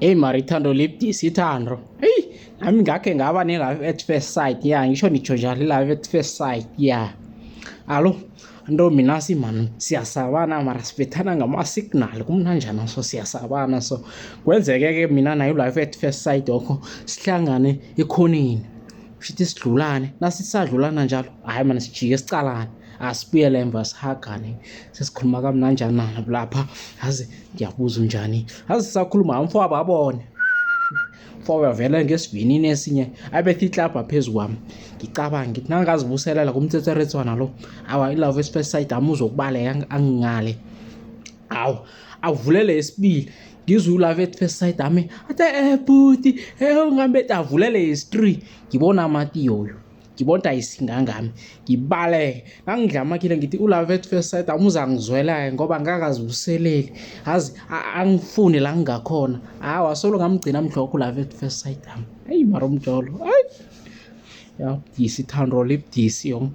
Hey Marithando libdisi ithando. Hey, nami ngakhe ngaba ne-love at first sight ya, ngisho nitsho njalo i-love at first sight ya. Alo, ntombi nasi man, siyasabana mara sibethana ngama-signal kumnanjana so siyasabana so. Kwenzeke-ke mina nayo i-love at first sight okho sihlangane ekhoneni. Shithi sidlulane, nasisadlulana njalo, hayi man sijike sicalane. Asibuyele emva sihagane sesikhuluma kamnanjana lapha yazi ngiyabuza unjani yazi sisakhuluma umfowabo abone umfowabo vele ngesivinini esinye abethi iklabha phezu kwami ngicabanga ngithi nangazibuselela kumtsetseretswana lo awa i-love at first sight ami uzokubaleka angingale awu avulele esibili ngizwe u-love at first sight ami athe bhuti ungambe avulele esi-3 ngibona amatiyoyo ngibona ayisingangami ngibaleke ngangidlamakile ngithi u-love at first sight amuza ngizwela ngoba ngakazibuseleli yazi angifune la ngingakhona hawa solo ngamgcina mhlokho u-love at first sight ami hey mara umjolo hayi ya isithando libdisi yong